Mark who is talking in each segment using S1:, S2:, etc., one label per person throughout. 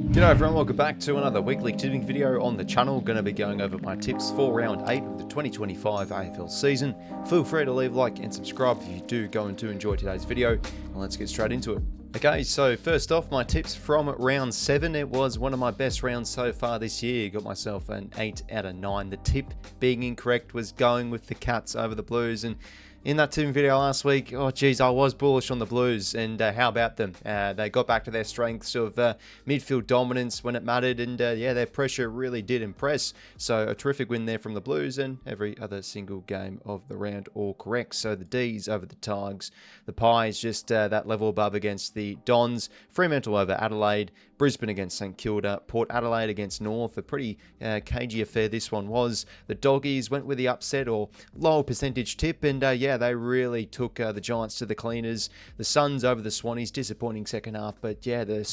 S1: G'day everyone, welcome back to another weekly tipping video on the channel. Going to be going over my tips for round 8 of the 2025 AFL season. Feel free to leave a like and subscribe if you do go and to enjoy today's video, and let's get straight into it. Okay, so first off, my tips from round 7. It was one of my best rounds so far this year. Got myself an 8 out of 9. The tip being incorrect was going with the Cats over the Blues, and in that tipping video last week, oh geez, I was bullish on the Blues, and how about them? They got back to their strengths of midfield dominance when it mattered, and yeah, their pressure really did impress. So a terrific win there from the Blues, and every other single game of the round all correct. So the D's over the Tigers, the Pies just that level above against the Dons, Fremantle over Adelaide, Brisbane against St Kilda, Port Adelaide against North. A pretty cagey affair this one was. The Doggies went with the upset or lower percentage tip, and yeah, they really took the Giants to the cleaners. The Suns over the Swannies, disappointing second half, but yeah, the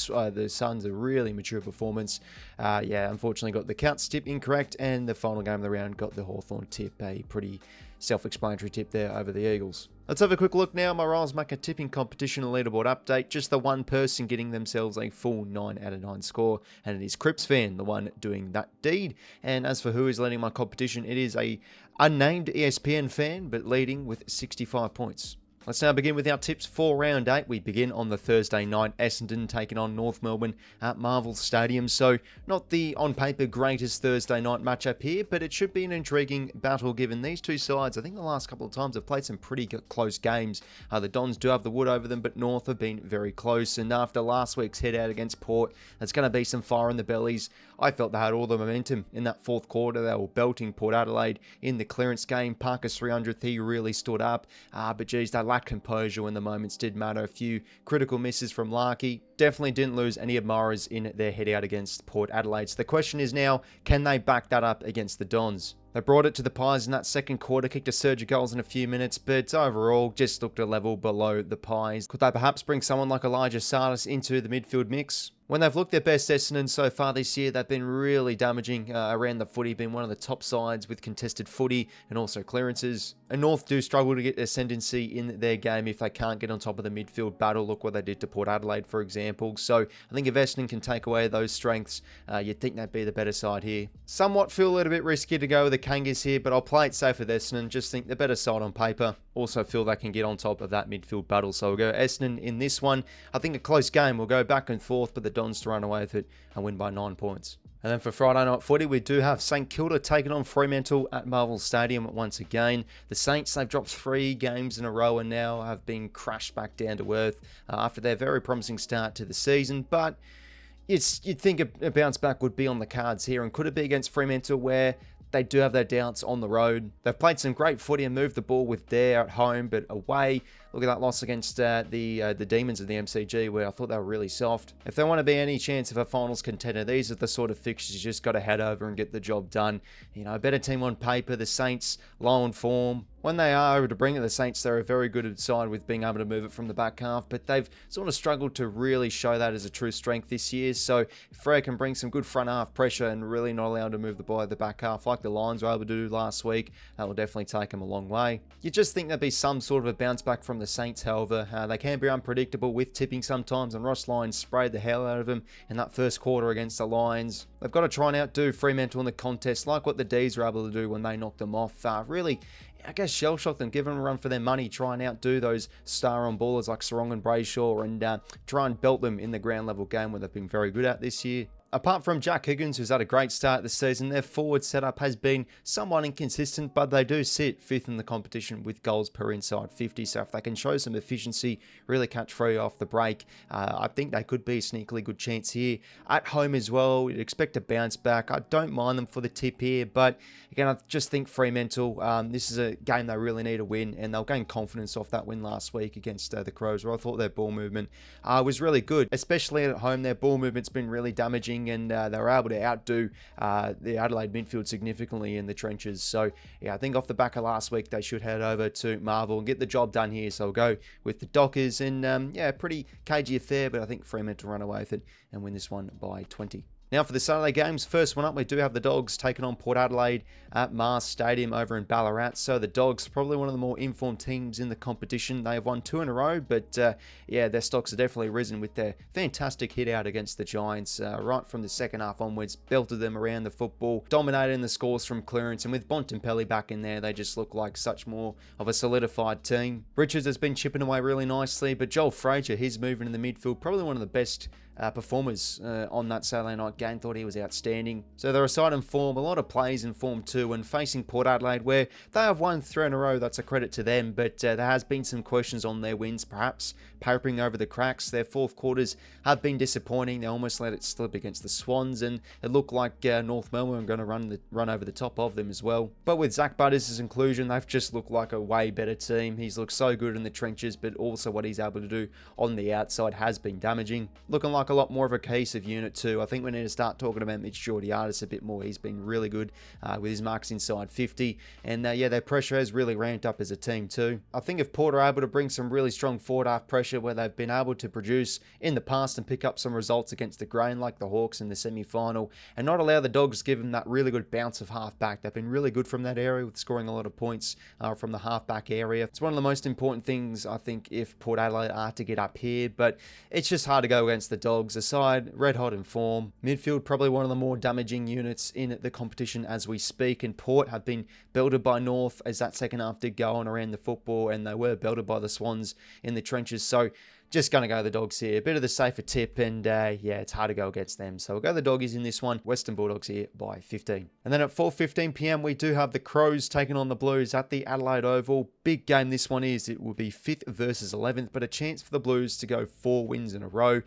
S1: Suns a really mature performance. Yeah, unfortunately got the Cats tip incorrect, and the final game of the round got the Hawthorn tip, a pretty self-explanatory tip there over the Eagles. Let's have a quick look now. My 𝐼𝐴 tipping competition leaderboard update. Just the one person getting themselves a full 9 out of 9 score, and it is Crips fan, the one doing that deed. And as for who is leading my competition, it is a unnamed ESPN fan, but leading with 65 points. Let's now begin with our tips for round 8. We begin on the Thursday night, Essendon taking on North Melbourne at Marvel Stadium. So not the on paper greatest Thursday night matchup here, but it should be an intriguing battle given these two sides, I think the last couple of times have played some pretty close games. The Dons do have the wood over them, but North have been very close, and after last week's head out against Port, there's going to be some fire in the bellies. I felt they had all the momentum in that fourth quarter. They were belting Port Adelaide in the clearance game. Parker's 300th, he really stood up, but geez, they lacked composure when the moments did matter. A few critical misses from 𝐼𝐴𝐿𝐼𝐸. Definitely didn't lose any admirers in their head out against Port Adelaide. So the question is now, can they back that up against the Dons? They brought it to the Pies in that second quarter, kicked a surge of goals in a few minutes, but overall just looked a level below the Pies. Could they perhaps bring someone like 𝐼𝐼𝐿𝐼𝐸 into the midfield mix? When they've looked their best, Essendon so far this year, they've been really damaging around the footy, been one of the top sides with contested footy and also clearances. And North do struggle to get ascendancy in their game if they can't get on top of the midfield battle. Look what they did to Port Adelaide, for example. So I think if Essendon can take away those strengths, you'd think they'd be the better side here. Somewhat feel a little bit risky to go with the Kangas here, but I'll play it safe with Essendon. Just think the better side on paper. Also feel they can get on top of that midfield battle. So we'll go Essendon in this one. I think a close game. We'll go back and forth, but the Dons to run away with it and win by 9 points. And then for Friday night footy, we do have St Kilda taking on Fremantle at Marvel Stadium once again. The Saints, they've dropped 3 games in a row and now have been crashed back down to earth after their very promising start to the season. But you'd think a bounce back would be on the cards here, and could it be against Fremantle where they do have their doubts on the road? They've played some great footy and moved the ball with dare at home, but away, look at that loss against the Demons of the MCG, where I thought they were really soft. If they want to be any chance of a finals contender, these are the sort of fixtures you just got to head over and get the job done. You know, a better team on paper, the Saints, low on form. When they are able to bring it, the Saints, they're a very good side with being able to move it from the back half, but they've sort of struggled to really show that as a true strength this year. So if Freo can bring some good front half pressure and really not allow them to move the ball at the back half like the Lions were able to do last week, that will definitely take them a long way. You just think there'd be some sort of a bounce back from the Saints, however. They can be unpredictable with tipping sometimes, and Ross Lyons sprayed the hell out of them in that first quarter against the Lions. They've got to try and outdo Fremantle in the contest, like what the D's were able to do when they knocked them off. Really, I guess, shell-shock them, give them a run for their money, try and outdo those star-on ballers like Sarong and Brayshaw, and try and belt them in the ground level game where they've been very good at this year. Apart from Jack Higgins, who's had a great start this season, their forward setup has been somewhat inconsistent, but they do sit 5th in the competition with goals per inside 50. So if they can show some efficiency, really catch Freo off the break, I think they could be a sneakily good chance here. At home as well, you'd expect a bounce back. I don't mind them for the tip here, but again, I just think Fremantle, this is a game they really need to win, and they'll gain confidence off that win last week against the Crows, where I thought their ball movement was really good, especially at home. Their ball movement's been really damaging, and they were able to outdo the Adelaide midfield significantly in the trenches. So yeah, I think off the back of last week, they should head over to Marvel and get the job done here. So I'll go with the Dockers, and yeah, pretty cagey affair, but I think Fremantle run away with it and win this one by 20. Now for the Saturday games, first one up, we do have the Dogs taking on Port Adelaide at Mars Stadium over in Ballarat. So the Dogs, probably one of the more informed teams in the competition. They have won 2 in a row, but yeah, their stocks are definitely risen with their fantastic hit out against the Giants. Right from the second half onwards, belted them around the football, dominating the scores from clearance, and with Bontempelli back in there, they just look like such more of a solidified team. Richards has been chipping away really nicely, but Joel Frazier, his movement in the midfield, probably one of the best performers on that Saturday night game. Thought he was outstanding. So they're a side in form, a lot of plays in form too, and facing Port Adelaide, where they have won 3 in a row. That's a credit to them, but there has been some questions on their wins, perhaps papering over the cracks. Their fourth quarters have been disappointing. They almost let it slip against the Swans, and it looked like North Melbourne are going to run over the top of them as well. But with Zach Butters' inclusion, they've just looked like a way better team. He's looked so good in the trenches, but also what he's able to do on the outside has been damaging. Looking like a lot more of a cohesive unit too. I think we need to start talking about 𝐼𝐻𝐿𝐴 𝐎𝐿𝐴 a bit more. He's been really good with his marks inside 50, and yeah, their pressure has really ramped up as a team too. I think if Port are able to bring some really strong forward half pressure where they've been able to produce in the past and pick up some results against the grain like the Hawks in the semi-final, and not allow the Dogs to give them that really good bounce of half back. They've been really good from that area with scoring a lot of points from the half back area. It's one of the most important things, I think, if Port Adelaide are to get up here, but it's just hard to go against the Dogs. Side red hot in form. Midfield probably one of the more damaging units in the competition as we speak, and Port have been belted by North as that second half did go on around the football, and they were belted by the Swans in the trenches. So just going to go the Dogs here. A bit of the safer tip, and yeah, it's hard to go against them. So we'll go the Doggies in this one. Western Bulldogs here by 15. And then at 4:15 p.m, we do have the Crows taking on the Blues at the Adelaide Oval. Big game this one is. It will be 5th versus 11th, but a chance for the Blues to go 4 wins in a row.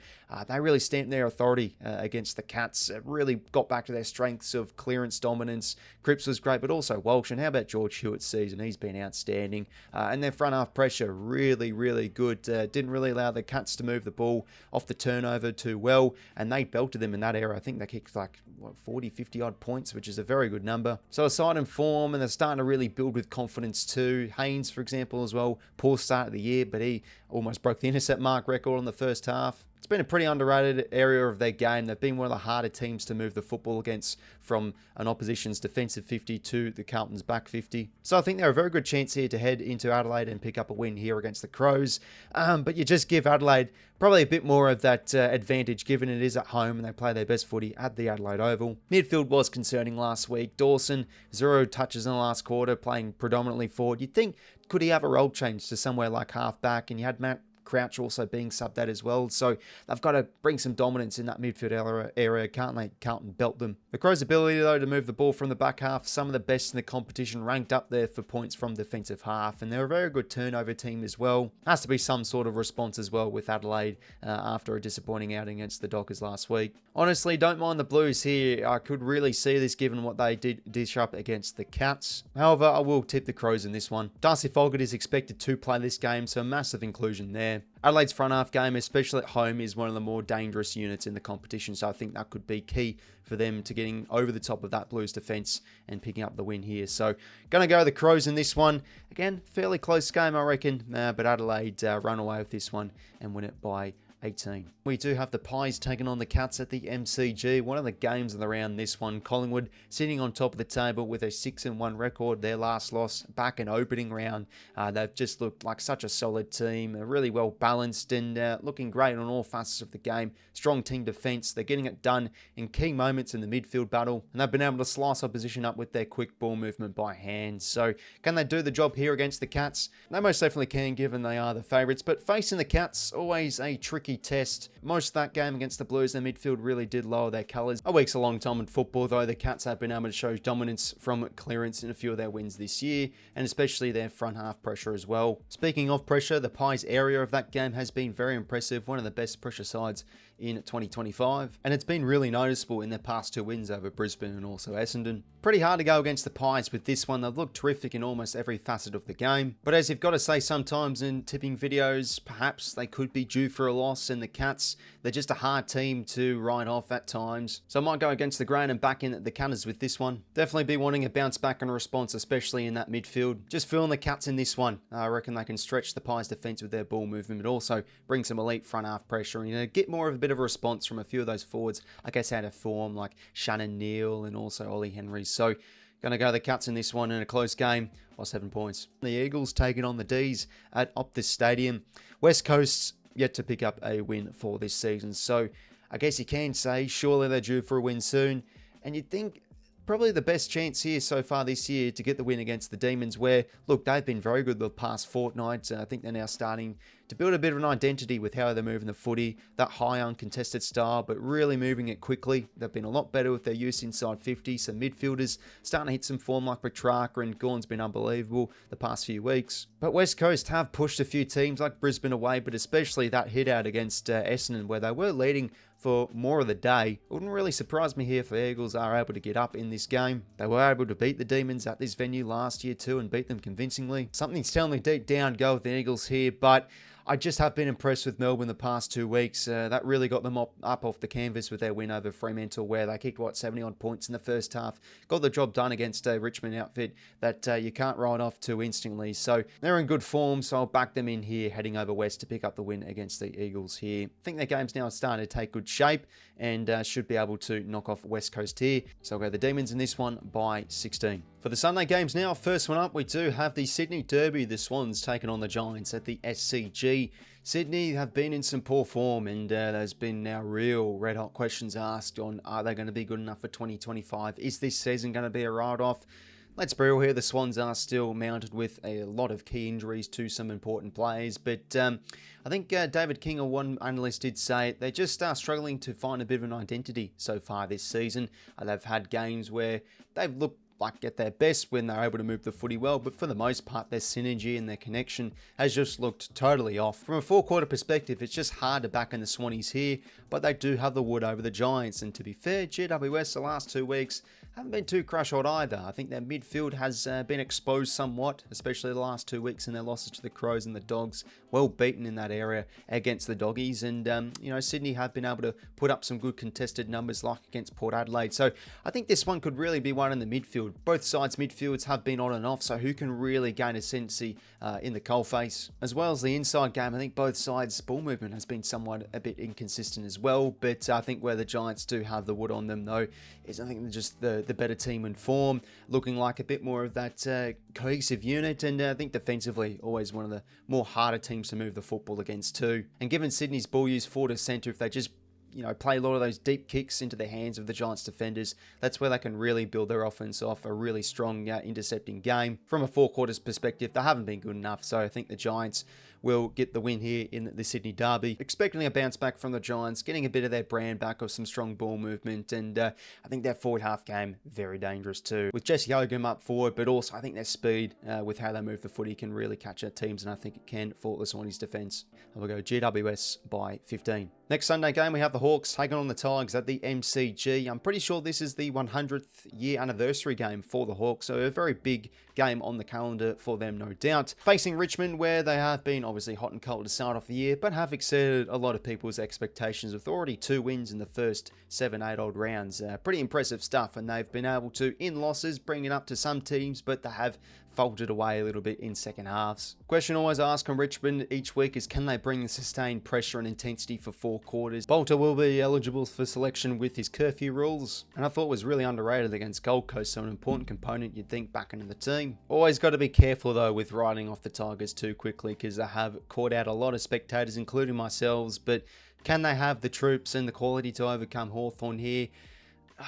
S1: They really stamped their authority against the Cats. Really got back to their strengths of clearance dominance. Cripps was great, but also Walsh. And how about 𝐼𝐻𝐿𝐴 season? He's been outstanding. And their front half pressure, really, really good. Didn't really allow the Cats to move the ball off the turnover too well, and they belted them in that era. I think they kicked like 40, 50 odd points, which is a very good number. So a side in form, and they're starting to really build with confidence too. Haynes, for example, as well, poor start of the year, but he almost broke the intercept mark record on the first half. It's been a pretty underrated area of their game. They've been one of the harder teams to move the football against from an opposition's defensive 50 to the Carlton's back 50. So I think they're a very good chance here to head into Adelaide and pick up a win here against the Crows. But you just give Adelaide probably a bit more of that advantage, given it is at home and they play their best footy at the Adelaide Oval. Midfield was concerning last week. Dawson, 0 touches in the last quarter, playing predominantly forward. You'd think, could he have a role change to somewhere like half back? And you had Matt Crouch also being subbed out as well. So they've got to bring some dominance in that midfield area. Can't let Carlton belt them. The Crows' ability, though, to move the ball from the back half, some of the best in the competition, ranked up there for points from defensive half. And they're a very good turnover team as well. Has to be some sort of response as well with Adelaide after a disappointing outing against the Dockers last week. Honestly, don't mind the Blues here. I could really see this given what they did dish up against the Cats. However, I will tip the Crows in this one. Darcy Folgert is expected to play this game, so massive inclusion there. Adelaide's front half game, especially at home, is one of the more dangerous units in the competition, so I think that could be key for them to getting over the top of that Blues defence and picking up the win here. So, going to go the Crows in this one. Again, fairly close game, I reckon, but Adelaide run away with this one and win it by 18. We do have the Pies taking on the Cats at the MCG. One of the games of the round, this one. Collingwood sitting on top of the table with a 6-1 record. Their last loss back in opening round. They've just looked like such a solid team. They're really well balanced and looking great on all facets of the game. Strong team defence. They're getting it done in key moments in the midfield battle. And they've been able to slice opposition up with their quick ball movement by hand. So can they do the job here against the Cats? They most definitely can, given they are the favourites. But facing the Cats, always a tricky test. Most of that game against the Blues, their midfield really did lower their colours. A week's a long time in football, though. The Cats have been able to show dominance from clearance in a few of their wins this year, and especially their front half pressure as well. Speaking of pressure, the Pies area of that game has been very impressive. One of the best pressure sides in 2025, and it's been really noticeable in their past 2 wins over Brisbane and also Essendon. Pretty hard to go against the Pies with this one. They've looked terrific in almost every facet of the game, but as you've got to say sometimes in tipping videos, perhaps they could be due for a loss. loss, and the Cats, they're just a hard team to write off at times. So I might go against the grain and back in the Canners with this one. Definitely be wanting a bounce back and response, especially in that midfield. Just feeling the Cats in this one. I reckon they can stretch the Pies defence with their ball movement, but also bring some elite front half pressure and get more of a bit of a response from a few of those forwards, I guess, out of form, like Shannon Neal and also Ollie Henry. So going to go the Cats in this one in a close game by 7 points. The Eagles taking on the D's at Optus Stadium. West Coast's yet to pick up a win for this season. So I guess you can say surely they're due for a win soon. And you'd think probably the best chance here so far this year to get the win against the Demons, where, look, they've been very good the past fortnight. I think they're now starting to build a bit of an identity with how they're moving the footy, that high uncontested style, but really moving it quickly. They've been a lot better with their use inside 50, so midfielders starting to hit some form like Petrarca, and Gawn's been unbelievable the past few weeks. But West Coast have pushed a few teams like Brisbane away, but especially that hit out against Essendon, where they were leading for more of the day. It wouldn't really surprise me here if the Eagles are able to get up in this game. They were able to beat the Demons at this venue last year too and beat them convincingly. Something's telling me deep down go with the Eagles here, but I just have been impressed with Melbourne the past 2 weeks. That really got them up off the canvas with their win over Fremantle, where they kicked, 70-odd points in the first half. Got the job done against a Richmond outfit that you can't write off too instantly. So they're in good form, so I'll back them in here, heading over west to pick up the win against the Eagles here. I think their game's now starting to take good shape and should be able to knock off West Coast here. So I'll go the Demons in this one by 16. For the Sunday games now, first one up, we do have the Sydney Derby. The Swans taking on the Giants at the SCG. Sydney have been in some poor form, and there's been now real red-hot questions asked on, are they going to be good enough for 2025? Is this season going to be a write-off? Let's be real here, the Swans are still mounted with a lot of key injuries to some important players, but I think David King, or one analyst, did say they're just struggling to find a bit of an identity so far this season. They've had games where they've looked like at their best when they're able to move the footy well, but for the most part their synergy and their connection has just looked totally off. From a four-quarter perspective, it's just hard to back in the Swannies here, but they do have the wood over the Giants, and to be fair, GWS the last 2 weeks haven't been too crush hot either. I think their midfield has been exposed somewhat, especially the last 2 weeks in their losses to the Crows and the Dogs. Well beaten in that area against the Doggies, and Sydney have been able to put up some good contested numbers like against Port Adelaide. So I think this one could really be one in the midfield. Both sides' midfields have been on and off, so who can really gain ascendancy in the coalface? As well as the inside game, I think both sides' ball movement has been somewhat a bit inconsistent as well, but I think where the Giants do have the wood on them though is I think they're just the better team in form, looking like a bit more of that cohesive unit, and I think defensively always one of the more harder teams to move the football against too. And given Sydney's ball use forward to centre, if they just play a lot of those deep kicks into the hands of the Giants defenders, that's where they can really build their offense off a really strong intercepting game. From a four quarters perspective, they haven't been good enough, so I think the Giants will get the win here in the Sydney Derby. Expecting a bounce back from the Giants, getting a bit of their brand back of some strong ball movement, and I think their forward half game, very dangerous too. With 𝐼𝐴 𝐼𝐿𝐴 up forward, but also I think their speed with how they move the footy can really catch out teams, and I think it can fault the Swannies defence. I will go GWS by 15. Next Sunday game, we have the Hawks taking on the Tigers at the MCG. I'm pretty sure this is the 100th year anniversary game for the Hawks, so a very big game on the calendar for them, no doubt. Facing Richmond, where they have been obviously hot and cold to start off the year, but have exceeded a lot of people's expectations with already 2 wins in the first 7-8 odd rounds. Pretty impressive stuff, and they've been able to, in losses, bring it up to some teams, but they have faltered away a little bit in second halves. Question always asked on Richmond each week is, can they bring the sustained pressure and intensity for 4 quarters? Bolter will be eligible for selection with his curfew rules, and I thought was really underrated against Gold Coast, so an important component you'd think back into the team. Always got to be careful though with riding off the Tigers too quickly, because they have caught out a lot of spectators, including myself, but can they have the troops and the quality to overcome Hawthorn here?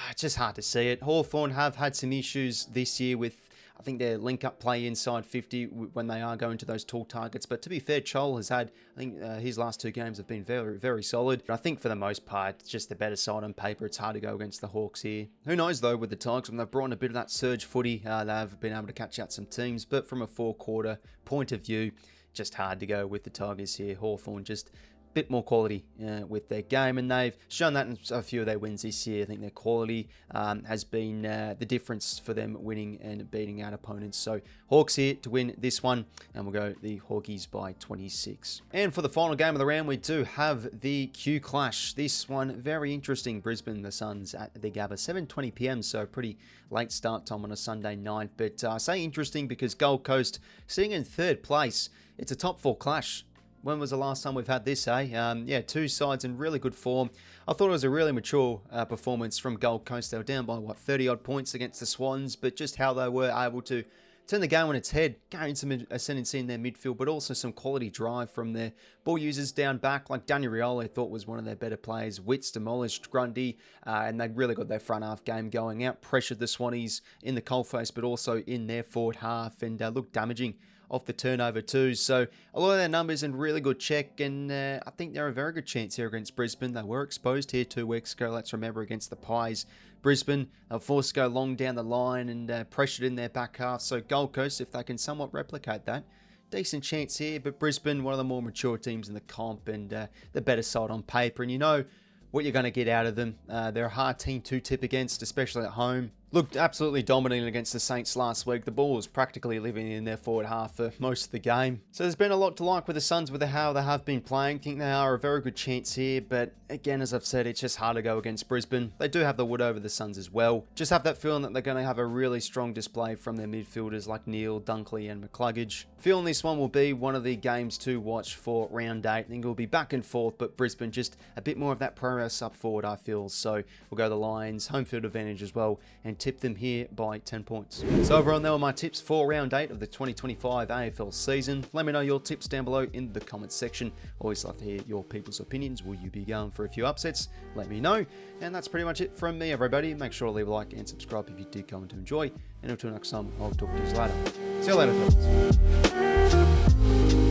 S1: It's just hard to see it. Hawthorn have had some issues this year with, I think, their link-up play inside 50 when they are going to those tall targets. But to be fair, Chol has had, I think his last 2 games have been very, very solid. But I think for the most part, it's just the better side on paper. It's hard to go against the Hawks here. Who knows, though, with the Tigers, when they've brought in a bit of that surge footy, they've been able to catch out some teams. But from a 4-quarter point of view, just hard to go with the Tigers here. Hawthorn just bit more quality with their game, and they've shown that in a few of their wins this year. I think their quality has been the difference for them winning and beating out opponents. So Hawks here to win this one, and we'll go the Hawkies by 26. And for the final game of the round, we do have the Q Clash. This one very interesting. Brisbane, the Suns at the Gabba, 7:20 p.m. So pretty late start time on a Sunday night. But I say interesting because Gold Coast sitting in third place. It's a top 4 clash. When was the last time we've had this, eh? Yeah, two sides in really good form. I thought it was a really mature performance from Gold Coast. They were down by, 30-odd points against the Swans, but just how they were able to turn the game on its head, gain some ascendancy in their midfield, but also some quality drive from their ball users down back, like Daniel Riolo, I thought was one of their better players. 𝐓𝐻𝐿 demolished Grundy, and they really got their front half game going out, pressured the Swannies in the coalface, but also in their forward half, and looked damaging off the turnover too. So a lot of their numbers in really good check, and I think they're a very good chance here against Brisbane. They were exposed here 2 weeks ago, let's remember, against the Pies. Brisbane are forced to go long down the line and pressured in their back half. So Gold Coast, if they can somewhat replicate that, decent chance here. But Brisbane, one of the more mature teams in the comp, and the better side on paper, and you know what you're going to get out of them. They're a hard team to tip against, especially at home. Looked absolutely dominant against the Saints last week. The ball was practically living in their forward half for most of the game. So there's been a lot to like with the Suns with how they have been playing. I think they are a very good chance here, but again, as I've said, it's just hard to go against Brisbane. They do have the wood over the Suns as well. Just have that feeling that they're going to have a really strong display from their midfielders like Neale, Dunkley and McCluggage. Feeling this one will be one of the games to watch for round 8. I think it will be back and forth, but Brisbane just a bit more of that prowess up forward, I feel. So we'll go the Lions, home field advantage as well, and tip them here by 10 points. So overall, there were my tips for round 8 of the 2025 AFL season. Let me know your tips down below in the comments section. Always love to hear your people's opinions. Will you be going for a few upsets? Let me know. And that's pretty much it from me, everybody. Make sure to leave a like and subscribe if you did come to enjoy. And until next time, I'll talk to you later. See you later, fellas.